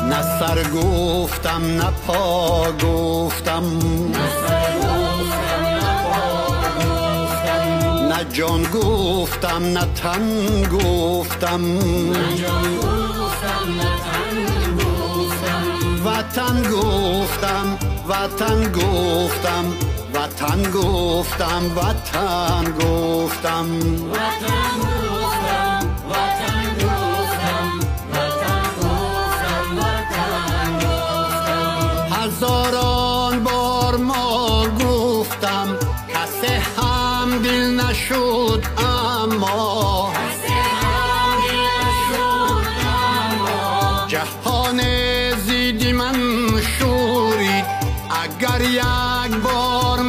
نه سر گفتم نه پا گفتم، نه جان گفتم نه تن گفتم، وطن گفتم وطن گفتم، وطن گفتم وطن گفتم، هزاران بار ما گفتم کسی هم دل نشد، اما جهان زیدی من شورید اگر یک بار